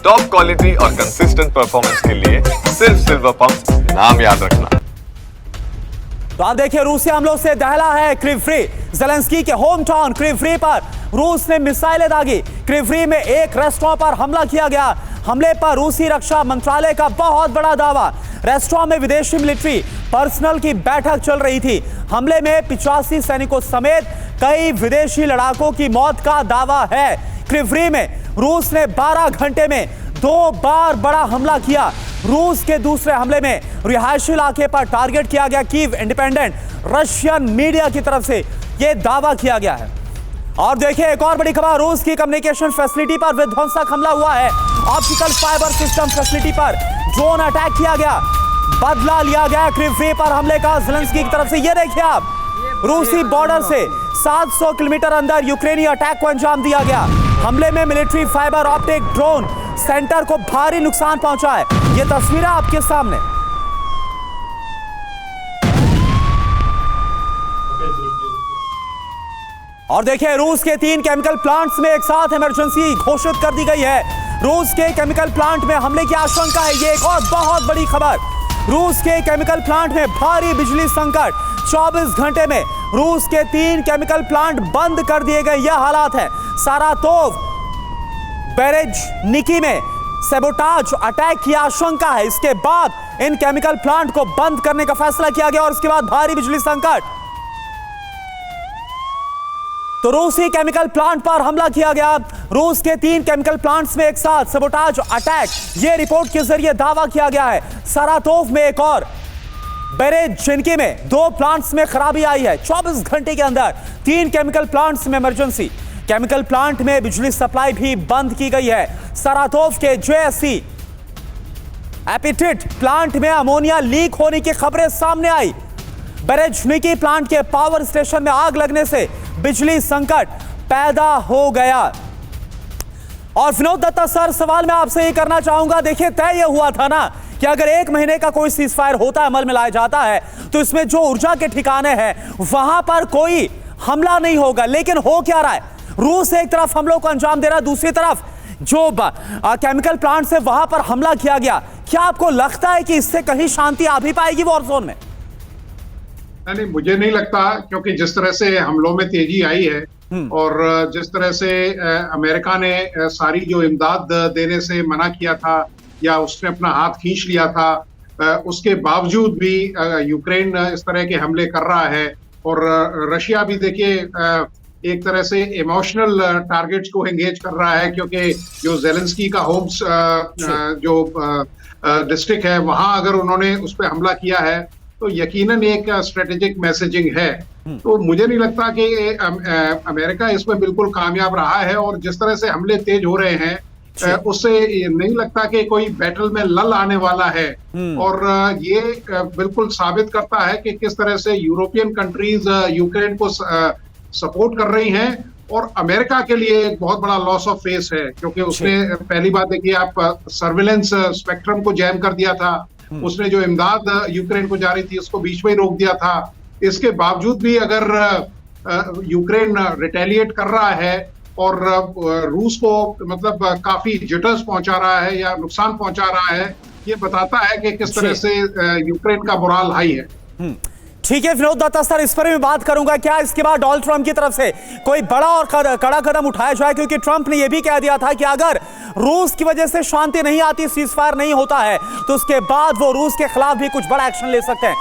Top quality और consistent performance के लिए सिर्फ सिल्वर पंप नाम याद रखना। तो आप देखिए, रूसी हमलों से दहला है क्रिवरी। ज़ेलेंस्की के होम टाउन क्रिवरी पर रूस ने मिसाइलें दागी। क्रिवरी में एक रेस्टोरेंट पर हमला किया गया। हमले पर रूसी रक्षा मंत्रालय का बहुत बड़ा दावा। रेस्टोरेंट में विदेशी मिलिट्री पर्सनल की बैठक चल रही थी। हमले में 85 सैनिकों समेत कई विदेशी लड़ाकों की मौत का दावा है। क्रिवरी में रूस ने 12 घंटे में 2 बार बड़ा हमला किया। रूस के दूसरे हमले में रिहायशी इलाके पर टारगेट किया गया। कीव इंडिपेंडेंट रशियन मीडिया की तरफ से यह दावा किया गया है। और देखिए, एक और बड़ी खबर, रूस की कम्युनिकेशन फैसिलिटी पर विध्वंसक हमला हुआ है। ऑप्टिकल फाइबर सिस्टम फैसिलिटी पर ड्रोन अटैक किया गया। बदला लिया गया क्रिवरी पर हमले का ज़ेलेंस्की की तरफ से। ये देखिए आप, रूसी बॉर्डर से 700 किलोमीटर अंदर यूक्रेनी अटैक को अंजाम दिया गया। हमले में military fibre optic drone centre को भारी नुकसान पहुंचा है। ये तस्वीरें आपके सामने। और देखिए, रूस के 3 केमिकल प्लांट्स में एक साथ इमरजेंसी घोषित कर दी गई है। रूस के केमिकल प्लांट में हमले की आशंका है। ये एक और बहुत बड़ी खबर, रूस के केमिकल प्लांट में भारी बिजली संकट। 24 घंटे में रूस के 3 केमिकल प्लांट बंद कर दिए गए। यह हालात है। सारातोव बेरेजनिकी में सैबोटाज अटैक की आशंका है। इसके बाद इन केमिकल प्लांट को बंद करने का फैसला किया गया और इसके बाद भारी बिजली संकट। तो रूसी केमिकल प्लांट पर हमला किया गया। रूस के 3 केमिकल प्लांट्स में एक साथ सैबोटाज अटैक, यह रिपोर्ट के जरिए दावा किया गया है। सारातोव में एक और बेरेजनिकी में 2 प्लांट्स में खराबी आई है। 24 घंटे के अंदर 3 केमिकल प्लांट्स में इमरजेंसी। केमिकल प्लांट में बिजली सप्लाई भी बंद की गई है। सारातोव के JSC एपिटिट प्लांट में अमोनिया लीक होने की खबरें सामने आई। बेरेजनिकी प्लांट के पावर स्टेशन में आग लगने से बिजली संकट पैदा हो गया। और विनोद दत्ता सर, सवाल मैं आपसे ये करना चाहूंगा, देखिए तय ये हुआ था ना कि अगर 1 महीने का कोई सीजफायर होता है, अमल में लाया जाता है, तो इसमें जो ऊर्जा के ठिकाने हैं वहां पर कोई हमला नहीं होगा। लेकिन हो क्या रहा है, रूस एक तरफ हमलों को अंजाम दे रहा है, दूसरी तरफ जो केमिकल प्लांट है वहां पर हमला किया गया। क्या आपको लगता है कि इससे कहीं शांति आ भी पाएगी वॉर जोन में? नहीं, मुझे नहीं लगता, क्योंकि जिस तरह से हमलों में तेजी आई है और जिस तरह से अमेरिका ने सारी जो इमदाद देने से मना किया था या उसने अपना हाथ खींच लिया था, उसके बावजूद भी यूक्रेन इस तरह के हमले कर रहा है। और रशिया भी देखिए एक तरह से इमोशनल टारगेट्स को एंगेज कर रहा है, क्योंकि जो ज़ेलेंस्की का होम्स जो डिस्ट्रिक्ट है, वहां अगर उन्होंने उस पर हमला किया है तो यकीनन एक स्ट्रेटेजिक मैसेजिंग है। तो मुझे नहीं लगता कि अमेरिका इसमें बिल्कुल कामयाब रहा है। और जिस तरह से हमले तेज हो रहे हैं, उससे नहीं लगता कि कोई बैटल में लल आने वाला है। और ये बिल्कुल साबित करता है कि किस तरह से यूरोपियन कंट्रीज यूक्रेन को सपोर्ट कर रही हैं। और अमेरिका के लिए एक बहुत बड़ा लॉस ऑफ फेस है, क्योंकि उसने पहली बात देखिए, आप सर्विलेंस स्पेक्ट्रम को जैम कर दिया था। उसने जो इमदाद यूक्रेन को जा रही थी उसको बीच में ही रोक दिया था। इसके बावजूद भी अगर यूक्रेन रिटेलिएट कर रहा है और रूस को मतलब काफी जिटर्स पहुंचा रहा है या नुकसान पहुंचा रहा है, ये बताता है कि किस तरह से यूक्रेन का मोराल हाई है। ठीक है विनोद दत्ता सर, इस पर भी बात करूंगा। क्या इसके बाद डोनाल्ड ट्रंप की तरफ से कोई बड़ा और कड़ा कदम उठाया जाए? क्योंकि ट्रंप ने यह भी कह दिया था कि अगर रूस की वजह से शांति नहीं आती, सीजफायर नहीं होता है, तो उसके बाद वो रूस के खिलाफ भी कुछ बड़ा एक्शन ले सकते हैं।